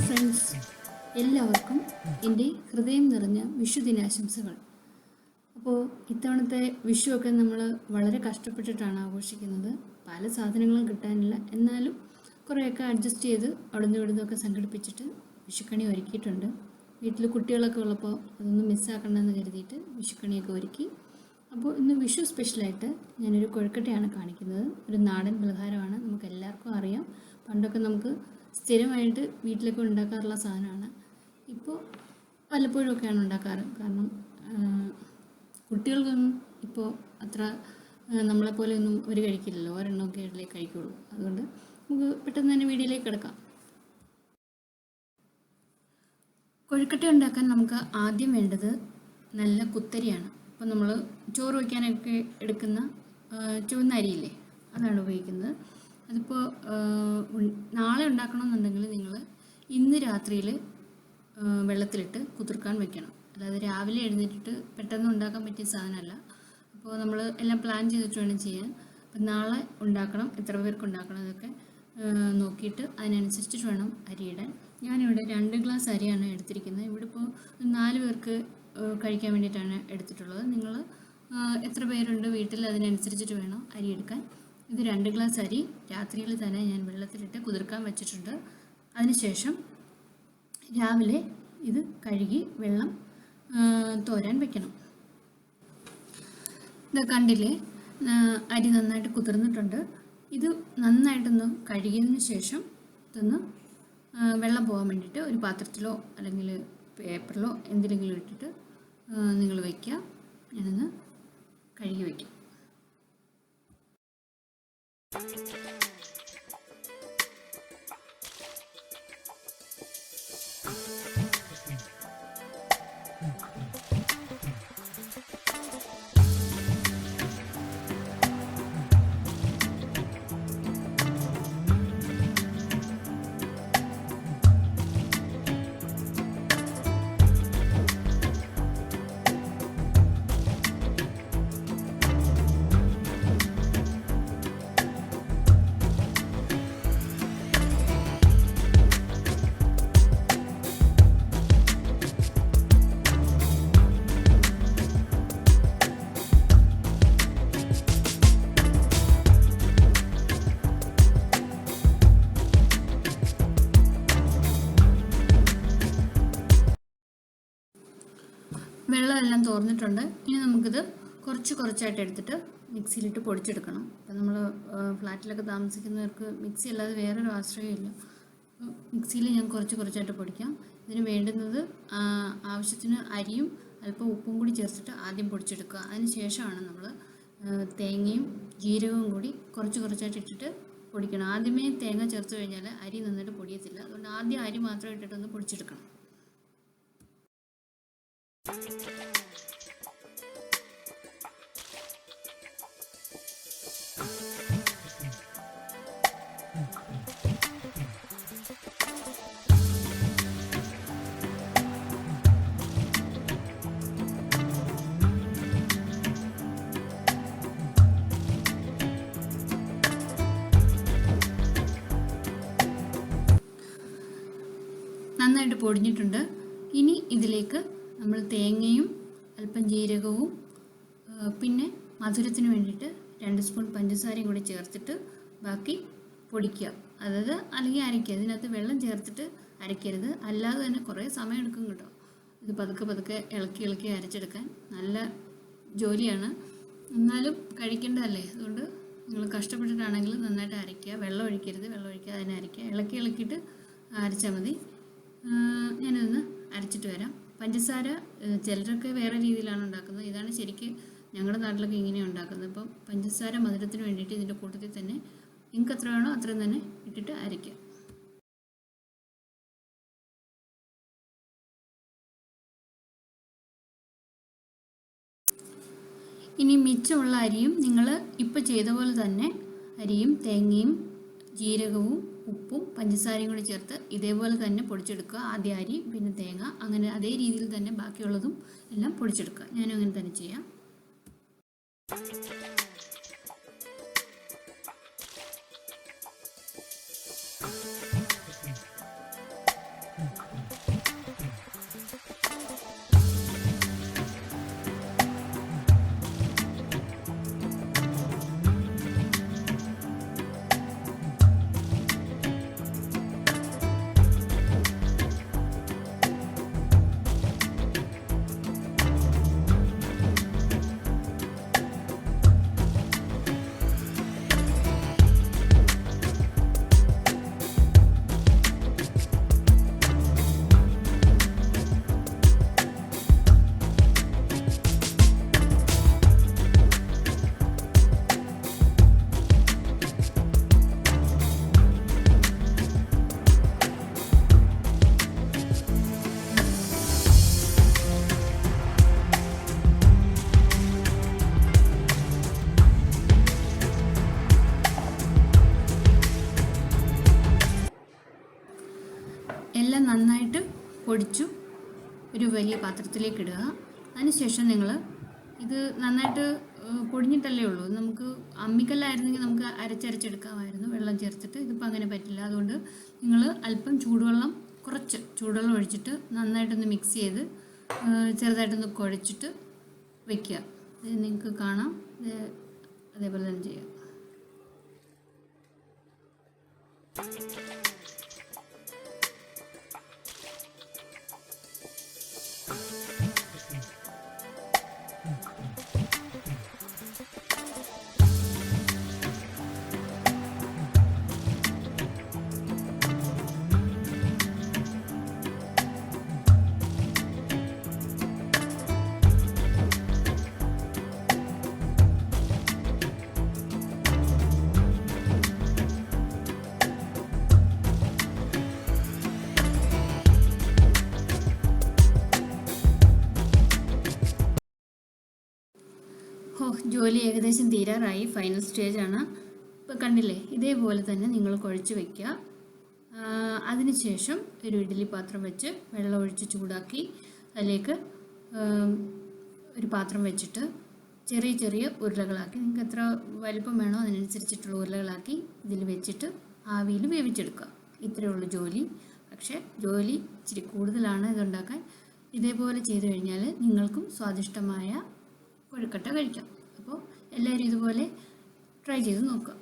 Friends, എല്ലാവർക്കും എൻ്റെ ഹൃദയം നിറഞ്ഞ വിഷു ദിനാശംസകൾ. അപ്പോൾ ഇത്തവണത്തെ വിഷുവൊക്കെ നമ്മൾ വളരെ കഷ്ടപ്പെട്ടിട്ടാണ് ആഘോഷിക്കുന്നത്. പല സാധനങ്ങളും കിട്ടാനില്ല, എന്നാലും കുറേയൊക്കെ അഡ്ജസ്റ്റ് ചെയ്ത് അവിടുന്ന് ഇവിടുന്നൊക്കെ സംഘടിപ്പിച്ചിട്ട് വിഷുക്കണി ഒരുക്കിയിട്ടുണ്ട്. വീട്ടിൽ കുട്ടികളൊക്കെ ഉള്ളപ്പോൾ അതൊന്നും മിസ്സാക്കണമെന്ന് കരുതിയിട്ട് വിഷുക്കണിയൊക്കെ ഒരുക്കി. അപ്പോൾ ഇന്ന് വിഷു സ്പെഷ്യലായിട്ട് ഞാനൊരു കൊഴുക്കട്ടയാണ് കാണിക്കുന്നത്. ഒരു നാടൻ പലഹാരമാണ്, നമുക്ക് എല്ലാവർക്കും അറിയാം. പണ്ടൊക്കെ നമുക്ക് സ്ഥിരമായിട്ട് വീട്ടിലൊക്കെ ഉണ്ടാക്കാറുള്ള സാധനമാണ്. ഇപ്പോൾ വല്ലപ്പോഴും ഒക്കെയാണ് ഉണ്ടാക്കാറ്. കാരണം കുട്ടികൾക്കൊന്നും ഇപ്പോൾ അത്ര നമ്മളെപ്പോലെ ഒന്നും ഒരു കഴിക്കില്ലല്ലോ, ഒരെണ്ണമൊക്കെ ഇടയിലേക്ക് കഴിക്കുള്ളൂ. അതുകൊണ്ട് നമുക്ക് പെട്ടെന്ന് തന്നെ വീഡിയോയിലേക്ക് കിടക്കാം. കൊഴുക്കട്ട ഉണ്ടാക്കാൻ നമുക്ക് ആദ്യം വേണ്ടത് നല്ല കുത്തരിയാണ്. അപ്പോൾ നമ്മൾ ചോറ് വയ്ക്കാനൊക്കെ എടുക്കുന്ന ചുവന്ന അരിയില്ലേ, അതാണ് ഉപയോഗിക്കുന്നത്. അതിപ്പോൾ നാളെ ഉണ്ടാക്കണമെന്നുണ്ടെങ്കിൽ നിങ്ങൾ ഇന്ന് രാത്രിയിൽ വെള്ളത്തിലിട്ട് കുതിർക്കാൻ വെക്കണം. അല്ലാതെ രാവിലെ എഴുന്നേറ്റിട്ട് പെട്ടെന്ന് ഉണ്ടാക്കാൻ പറ്റിയ സാധനമല്ല. അപ്പോൾ നമ്മൾ എല്ലാം പ്ലാൻ ചെയ്തിട്ട് വേണം ചെയ്യാൻ. അപ്പം നാളെ ഉണ്ടാക്കണം, എത്ര പേർക്ക് ഉണ്ടാക്കണം എന്നൊക്കെ നോക്കിയിട്ട് അതിനനുസരിച്ചിട്ട് വേണം അരിയിടാൻ. ഞാനിവിടെ 2 ഗ്ലാസ് അരിയാണ് എടുത്തിരിക്കുന്നത്. ഇവിടെ ഇപ്പോൾ 4 പേർക്ക് കഴിക്കാൻ വേണ്ടിയിട്ടാണ് എടുത്തിട്ടുള്ളത്. നിങ്ങൾ എത്ര പേരുണ്ട് വീട്ടിൽ അതിനനുസരിച്ചിട്ട് വേണം അരി എടുക്കാൻ. ഇത് 2 ഗ്ലാസ് അരി രാത്രിയിൽ തന്നെ ഞാൻ വെള്ളത്തിലിട്ട് കുതിർക്കാൻ വെച്ചിട്ടുണ്ട്. അതിനുശേഷം രാവിലെ ഇത് കഴുകി വെള്ളം തോരാൻ വെക്കണം. ഇത് കണ്ടില്ലേ, അരി നന്നായിട്ട് കുതിർന്നിട്ടുണ്ട്. ഇത് നന്നായിട്ടൊന്ന് കഴുകിയതിന് ശേഷം ഇതൊന്ന് വെള്ളം പോകാൻ വേണ്ടിയിട്ട് ഒരു പാത്രത്തിലോ അല്ലെങ്കിൽ പേപ്പറിലോ എന്തിലെങ്കിലും ഇട്ടിട്ട് നിങ്ങൾ വയ്ക്കുക. ഞാനൊന്ന് കഴുകി വയ്ക്കാം. വെള്ളമെല്ലാം തോർന്നിട്ടുണ്ട്. ഇനി നമുക്കിത് കുറച്ചായിട്ട് എടുത്തിട്ട് മിക്സിയിലിട്ട് പൊടിച്ചെടുക്കണം. അപ്പം നമ്മൾ ഫ്ലാറ്റിലൊക്കെ താമസിക്കുന്നവർക്ക് മിക്സി അല്ലാതെ വേറൊരു ആശ്രയമില്ല. മിക്സിയിൽ ഞാൻ കുറച്ചായിട്ട് പൊടിക്കാം. ഇതിന് വേണ്ടുന്നത് ആവശ്യത്തിന് അരിയും അല്പം ഉപ്പും കൂടി ചേർത്തിട്ട് ആദ്യം പൊടിച്ചെടുക്കുക. അതിന് ശേഷമാണ് നമ്മൾ തേങ്ങയും ജീരകവും കൂടി കുറച്ചായിട്ട് ഇട്ടിട്ട് പൊടിക്കണം. ആദ്യമേ തേങ്ങ ചേർത്ത് കഴിഞ്ഞാൽ അരി നന്നായിട്ട് പൊടിയത്തില്ല. അതുകൊണ്ട് ആദ്യം അരി മാത്രം ഇട്ടിട്ടൊന്ന് പൊടിച്ചെടുക്കണം. നന്നായിട്ട് പൊടിഞ്ഞിട്ടുണ്ട്. ഇനി ഇതിലേക്ക് നമ്മൾ തേങ്ങയും അല്പം ജീരകവും പിന്നെ മധുരത്തിന് വേണ്ടിയിട്ട് 2 സ്പൂൺ പഞ്ചസാരയും കൂടി ചേർത്തിട്ട് ബാക്കി പൊടിക്കുക. അതായത് അല്ലെങ്കിൽ അരയ്ക്കുക. ഇതിനകത്ത് വെള്ളം ചേർത്തിട്ട് അരയ്ക്കരുത്, അല്ലാതെ തന്നെ കുറേ സമയം എടുക്കും കേട്ടോ. ഇത് പതുക്കെ ഇളക്കി അരച്ചെടുക്കാൻ നല്ല ജോലിയാണ്. എന്നാലും കഴിക്കേണ്ടതല്ലേ, അതുകൊണ്ട് നിങ്ങൾ കഷ്ടപ്പെട്ടിട്ടാണെങ്കിൽ നന്നായിട്ട് അരയ്ക്കുക. വെള്ളം ഒഴിക്കരുത്, വെള്ളം ഒഴിക്കാതെ തന്നെ അരയ്ക്കുക. ഇളക്കിയിട്ട് അരച്ചാൽ മതി. ഞാനൊന്ന് അരച്ചിട്ട് വരാം. പഞ്ചസാര ചിലരൊക്കെ വേറെ രീതിയിലാണ് ഉണ്ടാക്കുന്നത്. ഇതാണ് ശരിക്കും ഞങ്ങളുടെ നാട്ടിലൊക്കെ ഇങ്ങനെയാണ് ഉണ്ടാക്കുന്നത്. അപ്പം പഞ്ചസാര മധുരത്തിന് വേണ്ടിയിട്ട് ഇതിൻ്റെ കൂട്ടത്തിൽ തന്നെ നിങ്ങൾക്ക് എത്ര വേണോ അത്രയും തന്നെ ഇട്ടിട്ട് അരയ്ക്കുക. ഇനി മിച്ചമുള്ള അരിയും നിങ്ങൾ ഇപ്പോൾ ചെയ്ത പോലെ തന്നെ അരിയും തേങ്ങയും ജീരകവും ഉപ്പും പഞ്ചസാരയും കൂടി ചേർത്ത് ഇതേപോലെ തന്നെ പൊടിച്ചെടുക്കുക. ആദ്യം അരി പിന്നെ തേങ്ങ, അങ്ങനെ അതേ രീതിയിൽ തന്നെ ബാക്കിയുള്ളതും എല്ലാം പൊടിച്ചെടുക്കുക. ഞാനും അങ്ങനെ തന്നെ ചെയ്യാം. നന്നായിട്ട് പൊടിച്ചു ഒരു വലിയ പാത്രത്തിലേക്ക് ഇടുക. അതിനുശേഷം നിങ്ങൾ ഇത് നന്നായിട്ട് പൊടിഞ്ഞിട്ടല്ലേ ഉള്ളൂ. നമുക്ക് അമ്മിക്കല്ലായിരുന്നെങ്കിൽ നമുക്ക് അരച്ചരച്ചെടുക്കാമായിരുന്നു വെള്ളം ചേർത്തിട്ട്. ഇതിപ്പോൾ അങ്ങനെ പറ്റില്ല. അതുകൊണ്ട് നിങ്ങൾ അല്പം കുറച്ച് ചൂടുവെള്ളം ഒഴിച്ചിട്ട് നന്നായിട്ടൊന്ന് മിക്സ് ചെയ്ത് ചെറുതായിട്ടൊന്ന് കുഴച്ചിട്ട് വയ്ക്കുക. ഇത് നിങ്ങൾക്ക് കാണാം. അതേപോലെ തന്നെ ചെയ്യാം. ജോലി ഏകദേശം തീരാറായി. ഫൈനൽ സ്റ്റേജാണ്. ഇപ്പോൾ കണ്ടില്ലേ, ഇതേപോലെ തന്നെ നിങ്ങൾ കുഴച്ച് വയ്ക്കുക. അതിനുശേഷം ഒരു ഇഡ്ഡലി പാത്രം വെച്ച് വെള്ളം ഒഴിച്ച് ചൂടാക്കി അതിലേക്ക് ഒരു പാത്രം വെച്ചിട്ട് ചെറിയ ചെറിയ ഉരുളകളാക്കി, നിങ്ങൾക്ക് എത്ര വലിപ്പം വേണോ അതിനനുസരിച്ചിട്ടുള്ള ഉരുളകളാക്കി ഇതിൽ വെച്ചിട്ട് ആവിയിൽ വേവിച്ചെടുക്കുക. ഇത്രയേ ഉള്ളൂ ജോലി. പക്ഷേ ജോലി ഇച്ചിരി കൂടുതലാണ് ഇതുണ്ടാക്കാൻ. ഇതേപോലെ ചെയ്തു കഴിഞ്ഞാൽ നിങ്ങൾക്കും സ്വാദിഷ്ടമായ കൊഴുക്കട്ട കഴിക്കാം. അപ്പോൾ എല്ലാവരും ഇതുപോലെ ട്രൈ ചെയ്ത് നോക്കുക.